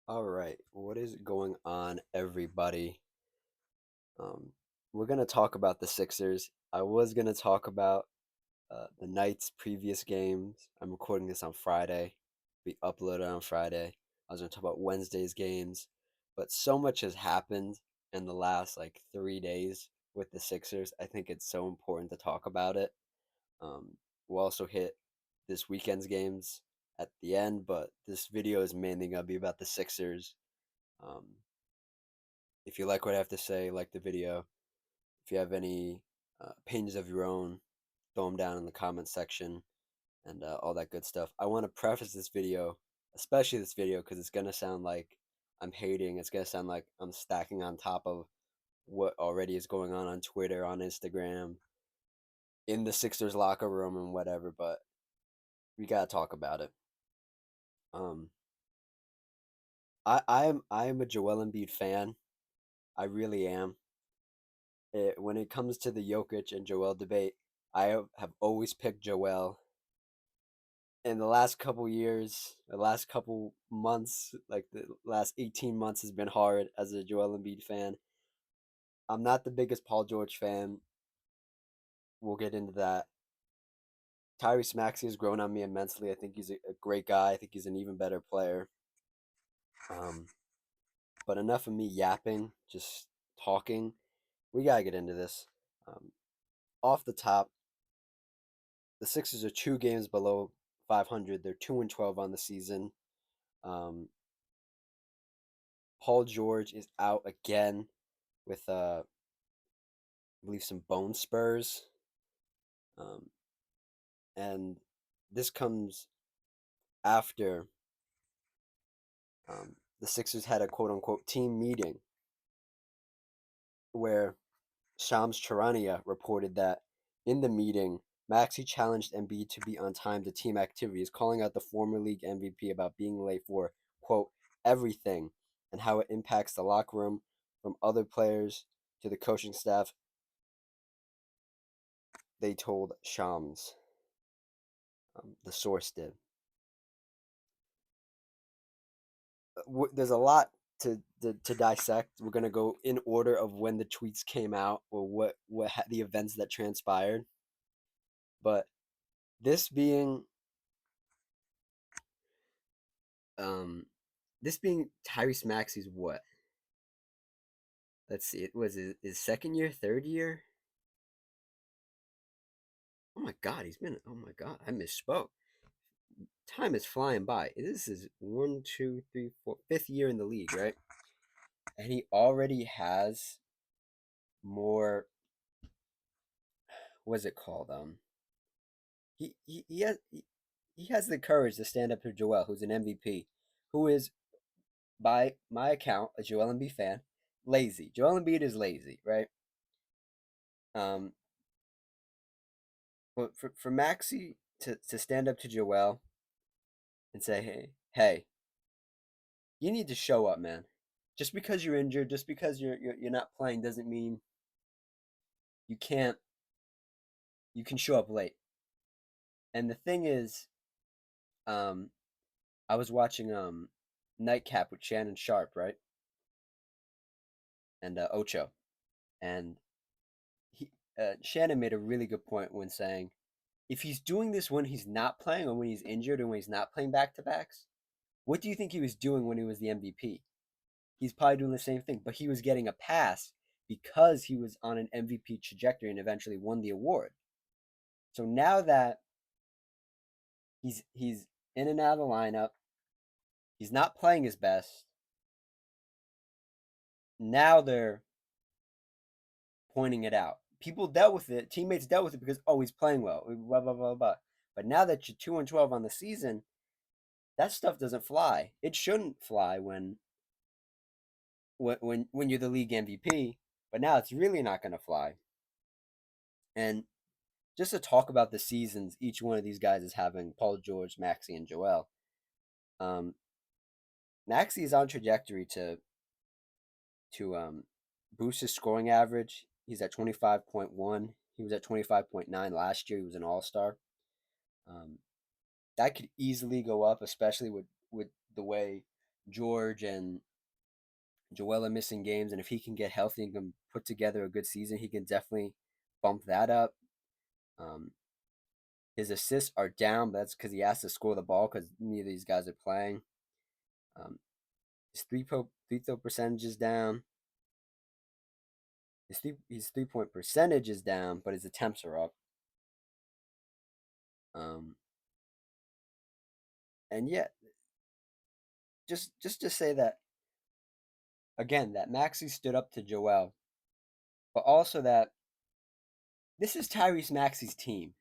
All right, what is going on, everybody? Um, we're gonna talk about the Sixers. I was gonna talk about the Knights' previous games. I'm recording this on Friday. Be uploaded on Friday. I was gonna talk about Wednesday's games, but so much has happened in the last like 3 days with the Sixers. I think it's so important to talk about it. Um, we'll also hit this weekend's games at the end, but this video is mainly gonna be about the Sixers. Um, if you like what I have to say, like the video. If you have any opinions of your own, throw them down in the comments section and all that good stuff. I want to preface this video, especially this video, because it's going to sound like I'm hating. It's going to sound like I'm stacking on top of what already is going on Twitter, on Instagram, in the Sixers locker room, and whatever, but we got to talk about it. Um, I am a Joel Embiid fan. I really am. When it comes to the Jokic and Joel debate, I have always picked Joel. In the last couple years, the last couple months, like the last 18 months has been hard as a Joel Embiid fan. I'm not the biggest Paul George fan. We'll get into that. Tyrese Maxey has grown on me immensely. I think he's a great guy. I think he's an even better player. Um, but enough of me yapping, just talking. We gotta get into this. Um, Off the top, the Sixers are 2 games below 500. They're 2-12 on the season. Um, Paul George is out again with I believe some bone spurs. Um, and this comes after the Sixers had a quote unquote team meeting where Shams Charania reported that in the meeting, Maxey challenged Embiid to be on time to team activities, calling out the former league MVP about being late for, quote, everything and how it impacts the locker room from other players to the coaching staff. They told Shams, the source did. There's a lot to dissect. We're gonna go in order of when the tweets came out or the events that transpired. But this being um this being Tyrese Maxey's what? Let's see. It was his second year, third year. Oh my God, he's been. Oh my God, I misspoke. Time is flying by. This is one, two, three, four, fifth year in the league, right? And he already has more. What's it called? He has the courage to stand up to Joel, who's an MVP, who is by my account a Joel Embiid fan, lazy. Joel Embiid is lazy, right? Um, but for Maxey to stand up to Joel and say, hey, you need to show up, man. Just because you're injured, just because you're not playing, doesn't mean you can't. You can show up late. And the thing is, um, I was watching Nightcap with Shannon Sharp, right, and Ocho, and he Shannon made a really good point when saying if he's doing this when he's not playing or when he's injured or when he's not playing back to backs, what do you think he was doing when he was the MVP? He's probably doing the same thing, but he was getting a pass because he was on an MVP trajectory and eventually won the award. So now that he's in and out of the lineup, he's not playing his best. Now they're pointing it out. People dealt with it, teammates dealt with it because he's playing well, blah blah blah blah. But now that you're 2-12 on the season, that stuff doesn't fly. It shouldn't fly when you're the league MVP. But now it's really not going to fly. And just to talk about the seasons each one of these guys is having, Paul George, Maxey, and Joel. Um, Maxey is on trajectory to boost his scoring average. He's at 25.1. He was at 25.9 last year. He was an All Star. Um, that could easily go up, especially with the way George and Joel are missing games, and if he can get healthy and can put together a good season, he can definitely bump that up. Um, his assists are down, but that's because he has to score the ball because neither of these guys are playing. Um, his free throw percentage is down. His 3 point percentage is down, but his attempts are up. Um, and yeah, just to say that again, that Maxey stood up to Joel, but also that this is Tyrese Maxey's team,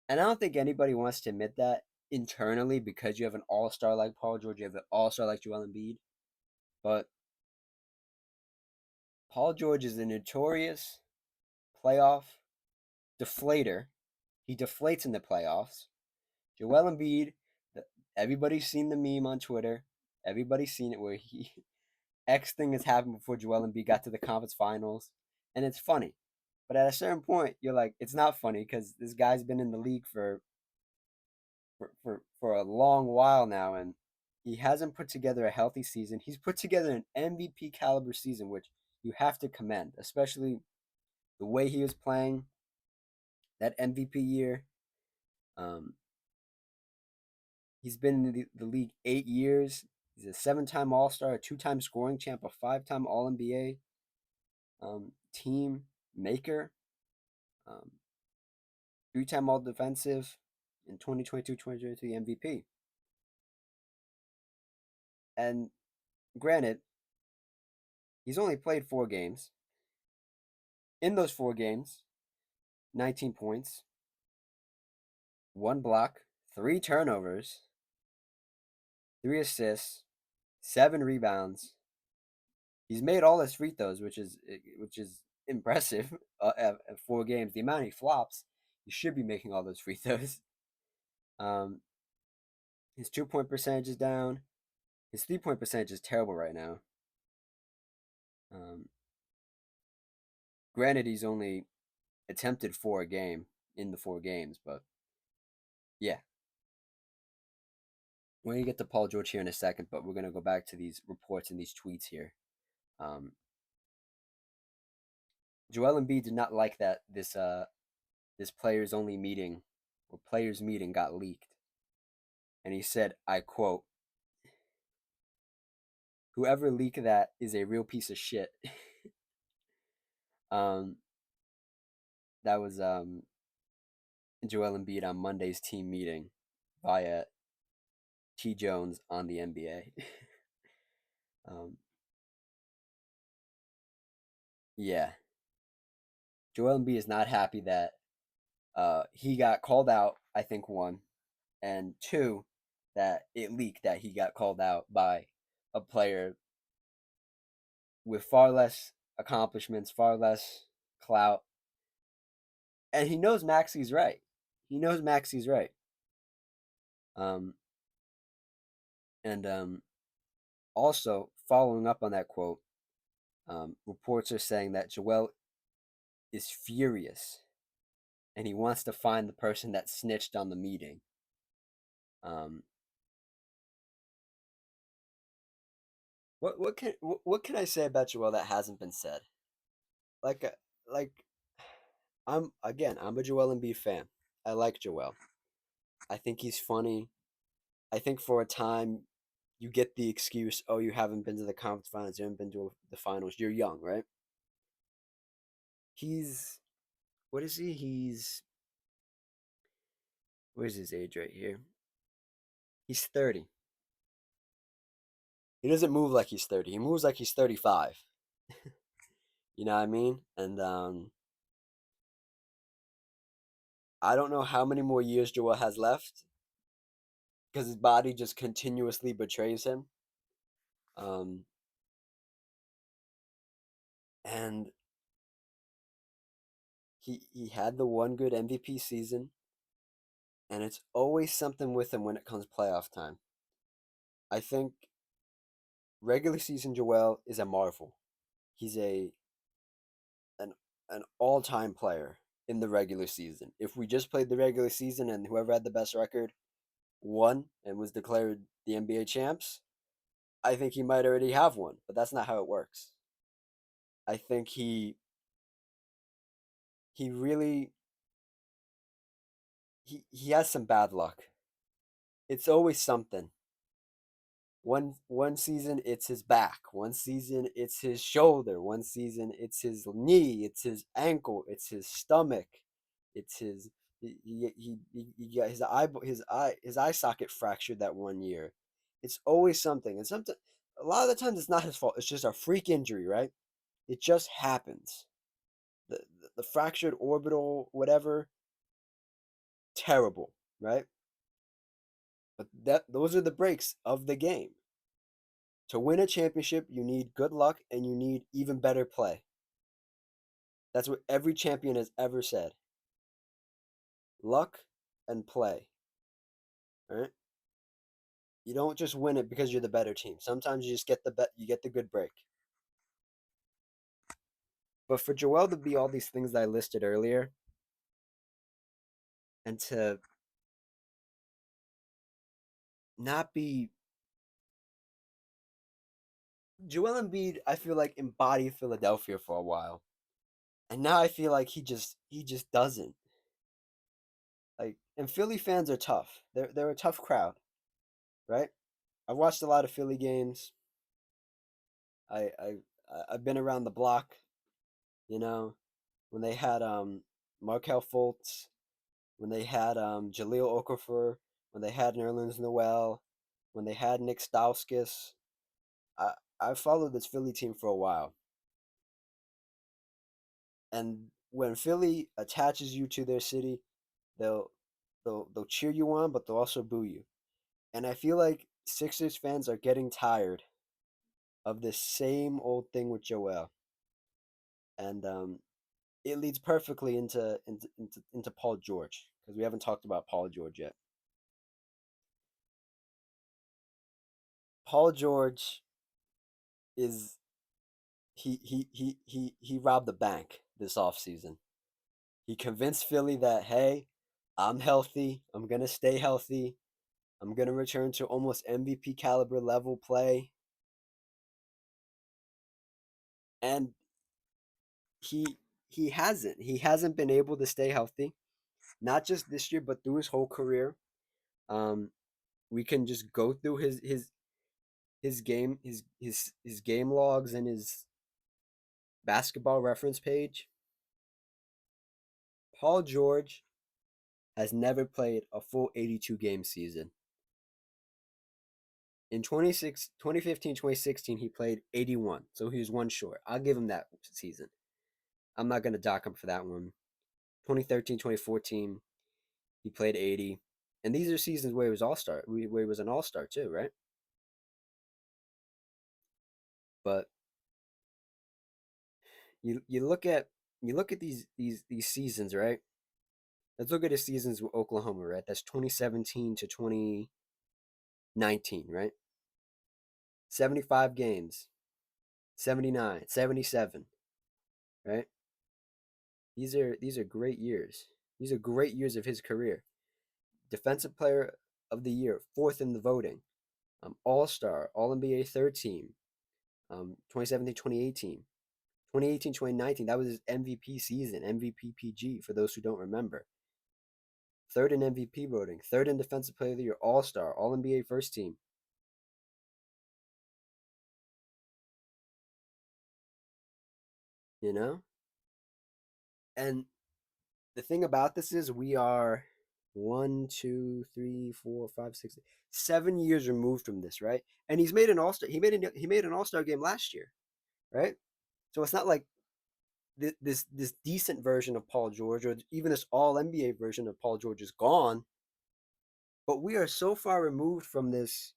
and I don't think anybody wants to admit that internally because you have an all star like Paul George, you have an all star like Joel Embiid, but Paul George is a notorious playoff deflator. He deflates in the playoffs. Joel Embiid, everybody's seen the meme on Twitter. Everybody's seen it where he X thing has happened before Joel Embiid got to the conference finals, and it's funny. But at a certain point, you're like, it's not funny because this guy's been in the league for a long while now, and he hasn't put together a healthy season. He's put together an MVP caliber season, which you have to commend, especially the way he was playing that MVP year. Um, he's been in the league 8 years. He's a 7 time All Star, a 2 time scoring champ, a 5 time All NBA team maker, um, 3 time All Defensive in 2022-2023 MVP. And granted, he's only played 4 games. In those 4 games, 19 points, 1 block, 3 turnovers, 3 assists, 7 rebounds. He's made all his free throws, which is impressive. At 4 games, the amount he flops, he should be making all those free throws. Um, his 2 point percentage is down. His 3 point percentage is terrible right now. Um, granted, he's only attempted 4 a game in the 4 games, but yeah, we're gonna get to Paul George here in a second, but we're gonna go back to these reports and these tweets here. Um, Joel Embiid did not like that this players only meeting or players meeting got leaked, and he said, I quote, "Whoever leaked that is a real piece of shit." um, that was Joel Embiid on Monday's team meeting via T Jones on the NBA. um, yeah, Joel Embiid is not happy that he got called out. I think one, and two, that it leaked that he got called out by a player with far less accomplishments, far less clout, and he knows Maxey's right. He knows Maxey's right. Um, and also following up on that quote, reports are saying that Joel is furious and he wants to find the person that snitched on the meeting. Um, what can I say about Joel that hasn't been said? Like I'm a Joel Embiid fan. I like Joel. I think he's funny. I think for a time you get the excuse, oh, you haven't been to the conference finals, you haven't been to the finals. You're young, right? He's what is he? Where's his age right here? He's 30. He doesn't move like he's 30. He moves like he's 35. You know what I mean? And I don't know how many more years Joel has left because his body just continuously betrays him. Um, and he had the one good MVP season, and it's always something with him when it comes playoff time. I think regular season Joel is a marvel. He's an an all time player in the regular season. If we just played the regular season and whoever had the best record won and was declared the NBA champs, I think he might already have one, but that's not how it works. I think he really he has some bad luck. It's always something. One season it's his back, one season it's his shoulder, one season it's his knee, it's his ankle, it's his stomach, it's his he got his eye socket fractured that one year. It's always something, and sometimes a lot of the times it's not his fault. It's just a freak injury, right? It just happens. The fractured orbital whatever, terrible, right? But those are the breaks of the game. To win a championship, you need good luck and you need even better play. That's what every champion has ever said. Luck and play. All right? You don't just win it because you're the better team. Sometimes you just get you get the good break. But for Joel to be all these things that I listed earlier and to not be Joel Embiid, I feel like embodied Philadelphia for a while. And now I feel like he just doesn't. Like, and Philly fans are tough. They're a tough crowd, right? I've watched a lot of Philly games. I I I've been around the block, you know, when they had Markel Fultz, when they had Jaleel Okafor, when they had Nerlens Noel, when they had Nick Stauskas. I I followed this Philly team for a while, and when Philly attaches you to their city, they'll they'll cheer you on, but they'll also boo you. And I feel like Sixers fans are getting tired of this same old thing with Joel, and it leads perfectly into Paul George because we haven't talked about Paul George yet. Paul George is he robbed the bank this offseason. He convinced Philly that hey, I'm healthy. I'm gonna stay healthy. I'm gonna return to almost MVP caliber level play, and he he hasn't. He hasn't been able to stay healthy, not just this year, but through his whole career. Um, we can just go through his game logs and his basketball reference page. Paul George has never played a full 82 game season. In 2015, 2016, he played 81, so he was one short. I'll give him that season. I'm not going to dock him for that one. 2013, 2014, he played 80. And these are seasons where he was all-star, where he was an all-star too, right? But you look at these seasons, right? Let's look at his seasons with Oklahoma, right? That's 2017 to 2019, right? 75 games, 79, 77, right? These are great years. These are great years of his career. Defensive player of the year, fourth in the voting. All-star, All NBA third team. 2017, 2018. 2018, 2019, that was his MVP season, MVP PG for those who don't remember. Third in MVP voting, third in Defensive Player of the Year, All Star, All NBA first team. You know, and the thing about this is we are 7 years removed from this, right? And he's made an All Star. He made an All Star game last year, right? So it's not like this decent version of Paul George or even this All NBA version of Paul George is gone. But we are so far removed from this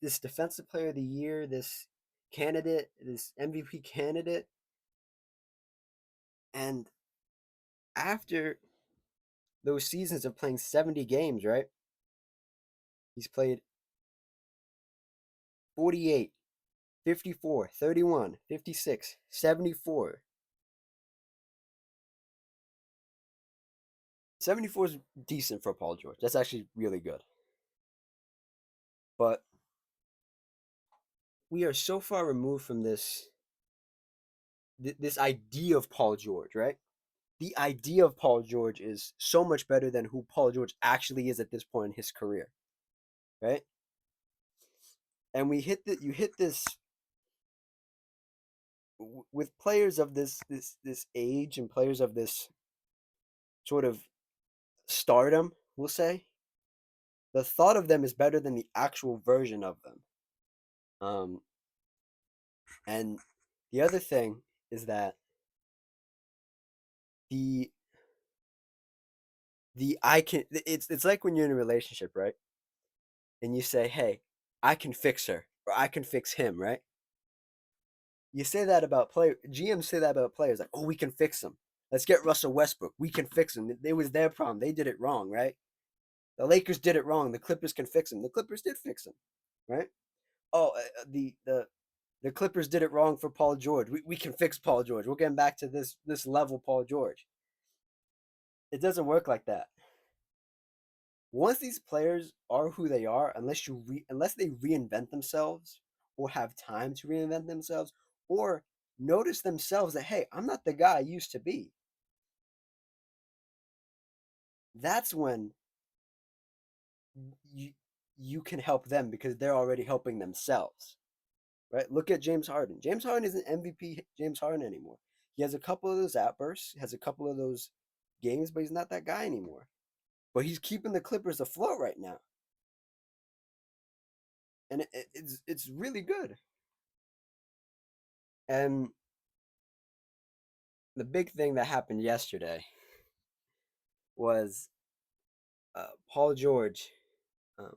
Defensive Player of the Year, this candidate, this MVP candidate, and after those seasons of playing 70 games, right? He's played 48, 54, 31, 56, 74. 74 is decent for Paul George. That's actually really good. But we are so far removed from this idea of Paul George, right? The idea of Paul George is so much better than who Paul George actually is at this point in his career, right? And we hit that you hit this with players of this age and players of this sort of stardom, we'll say. The thought of them is better than the actual version of them. Um, and the other thing is that the the I can it's like when you're in a relationship, right? And you say, "Hey, I can fix her," or "I can fix him," right? You say that about GMs say that about players, like, "Oh, we can fix them. Let's get Russell Westbrook. We can fix him. It was their problem. They did it wrong, right? The Lakers did it wrong. The Clippers can fix him. The Clippers did fix him, right? Oh, the Clippers did it wrong for Paul George. We can fix Paul George. We're getting back to this level, Paul George. It doesn't work like that. Once these players are who they are, unless they reinvent themselves or have time to reinvent themselves or notice themselves that, hey, I'm not the guy I used to be. That's when you you can help them because they're already helping themselves. Right? Look at James Harden. James Harden isn't MVP James Harden anymore. He has a couple of those outbursts, has a couple of those games, but he's not that guy anymore. But he's keeping the Clippers afloat right now, and it's really good. And the big thing that happened yesterday was Paul George, um,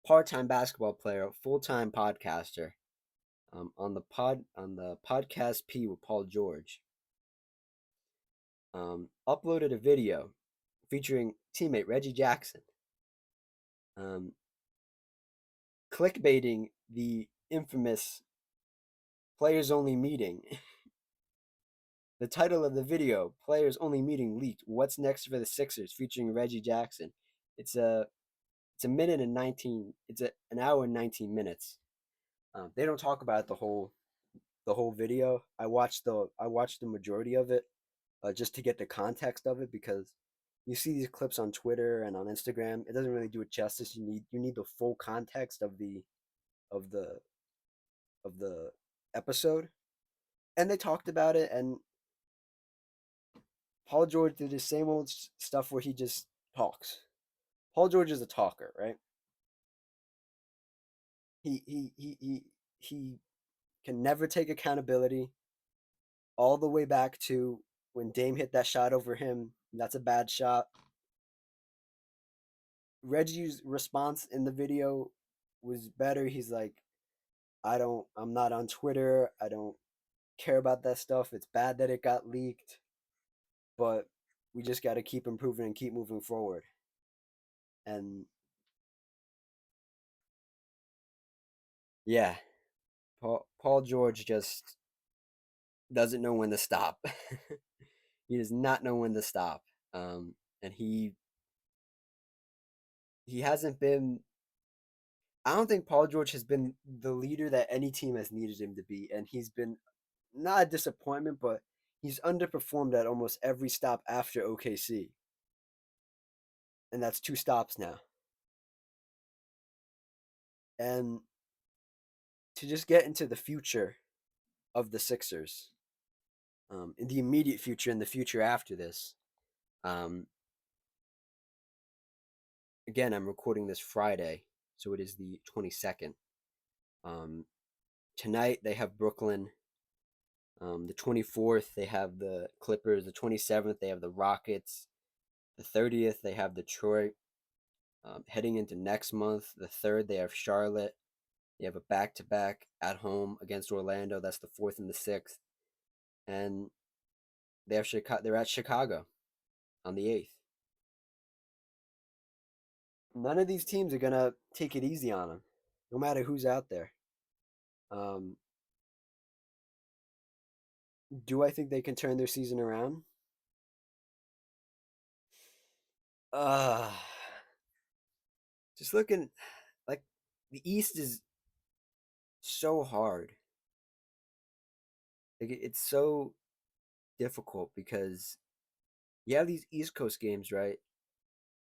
part-time basketball player, full-time podcaster, on the podcast P with Paul George, uploaded a video featuring teammate Reggie Jackson, um, clickbaiting the infamous players only meeting. The title of the video, Players Only Meeting leaked. What's next for the Sixers, featuring Reggie Jackson. It's a it's a minute and 19. An hour and 19 minutes. They don't talk about the whole video. I watched the majority of it, just to get the context of it, because you see these clips on Twitter and on Instagram. It doesn't really do it justice. You need the full context of the of the episode. And they talked about it, and Paul George did the same old stuff where he just talks. Paul George is a talker, right? He can never take accountability. All the way back to when Dame hit that shot over him. That's a bad shot. Reggie's response in the video was better. He's like, I'm not on Twitter. I don't care about that stuff. It's bad that it got leaked, but we just got to keep improving and keep moving forward. And yeah, Paul George just doesn't know when to stop. He does not know when to stop. And he hasn't been. I don't think Paul George has been the leader that any team has needed him to be, and he's been not a disappointment, but he's underperformed at almost every stop after OKC, and that's two stops now. And to just get into the future of the Sixers, in the immediate future and the future after this. Um, Again, I'm recording this Friday, so it is the 22nd. Um, Tonight they have Brooklyn. The 24th they have the Clippers. The 27th they have the Rockets. The 30th they have Detroit. Heading into next month, the 3rd they have Charlotte. They have a back-to-back at home against Orlando. That's the 4th and the 6th, and they have Chicago. They're at Chicago on the 8th. None of these teams are gonna take it easy on them, no matter who's out there. Um, do I think they can turn their season around? Uh just looking like the East is so hard. Like it's so difficult because you have these East Coast games, right?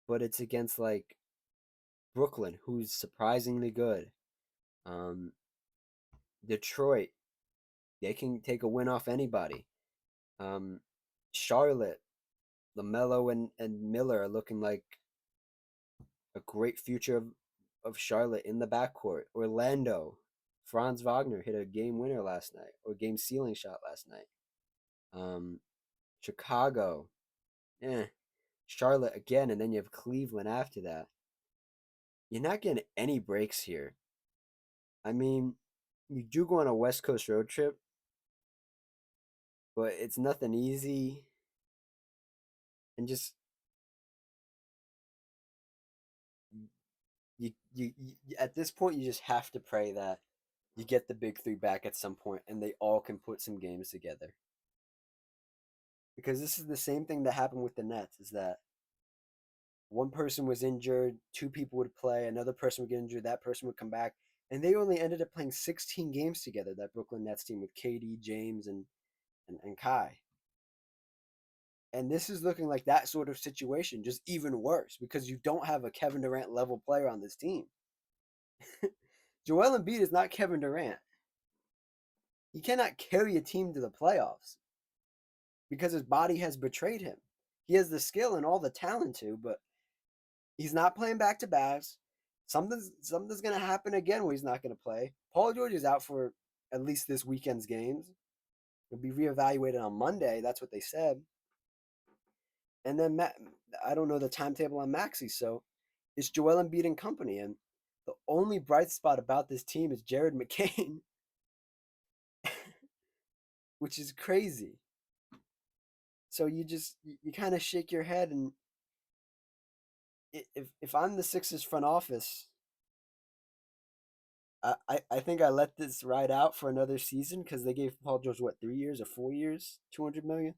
But it's against like Brooklyn, who's surprisingly good. Um, Detroit, they can take a win off anybody. Um, Charlotte, LaMelo and Miller are looking like a great future of Charlotte in the backcourt. Orlando, Franz Wagner hit a game winner last night, or game sealing shot last night. Um, Chicago, eh. Charlotte again, and then you have Cleveland after that. You're not getting any breaks here. I mean, you do go on a West Coast road trip, but it's nothing easy. And just you at this point, you just have to pray that you get the big three back at some point, and they all can put some games together. Because this is the same thing that happened with the Nets: is that one person was injured, two people would play, another person would get injured, that person would come back, and they only ended up playing 16 games together. That Brooklyn Nets team with KD, James, and Kai. And this is looking like that sort of situation, just even worse because you don't have a Kevin Durant level player on this team. Joel Embiid is not Kevin Durant. He cannot carry a team to the playoffs because his body has betrayed him. He has the skill and all the talent to, but he's not playing back to backs. Something's gonna happen again where he's not gonna play. Paul George is out for at least this weekend's games. He'll be reevaluated on Monday. That's what they said. And then I don't know the timetable on Maxey, so it's Joel Embiid and company. And the only bright spot about this team is Jared McCain, which is crazy. So you kind of shake your head, and if I'm the Sixers front office, I think I let this ride out for another season because they gave Paul George what 3 years or 4 years, 200 million.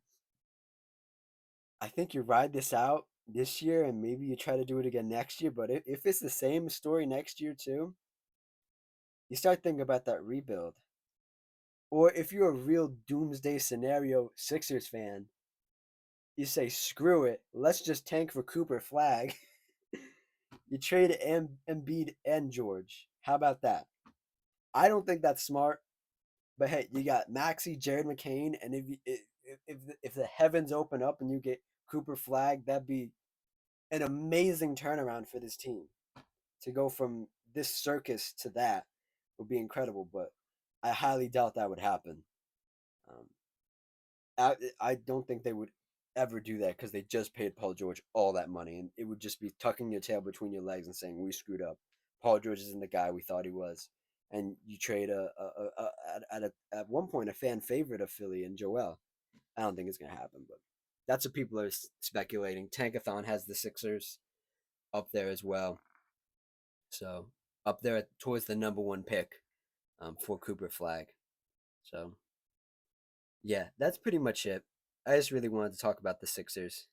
I think you ride this out this year and maybe you try to do it again next year. But if it's the same story next year too, you start thinking about that rebuild. Or if you're a real doomsday scenario Sixers fan, you say screw it, let's just tank for Cooper Flag. You trade Embiid and George. How about that? I don't think that's smart. But hey, you got Maxey, Jared McCain, and if the heavens open up and you get Cooper Flag, that'd be an amazing turnaround for this team. To go from this circus to that would be incredible. But I highly doubt that would happen. Um, I don't think they would ever do that because they just paid Paul George all that money, and it would just be tucking your tail between your legs and saying we screwed up. Paul George isn't the guy we thought he was, and you trade at one point a fan favorite of Philly and Joel. I don't think it's gonna happen, but that's what people are speculating. Tankathon has the Sixers up there as well, so up there towards the number one pick for Cooper Flag. So yeah, that's pretty much it. I just really wanted to talk about the Sixers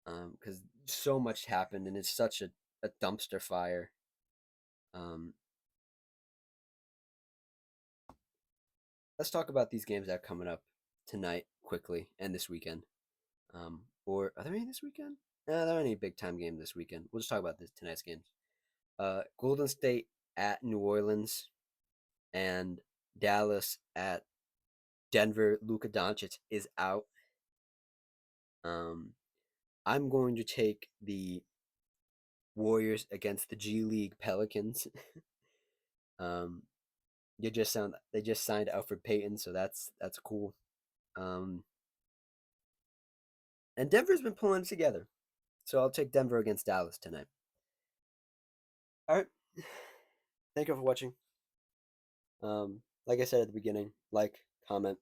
because so much happened and it's such a dumpster fire. Um, let's talk about these games that are coming up tonight quickly and this weekend. Or are there any this weekend? No, there aren't any big time games this weekend. We'll just talk about this tonight's games. Golden State at New Orleans and Dallas at Denver. Luka Doncic is out. Um, I'm going to take the Warriors against the G League Pelicans. um, they just signed Alfred Payton, so that's cool. Um, and Denver's been pulling it together, so I'll take Denver against Dallas tonight. All right, thank you for watching. Like I said at the beginning, like, comment,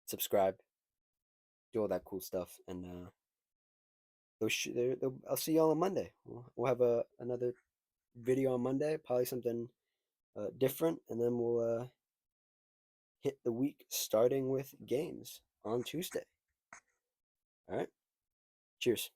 subscribe, do all that cool stuff, and I'll see y'all on Monday. We'll have another video on Monday, probably something different, and then we'll hit the week starting with games on Tuesday. All right. Cheers.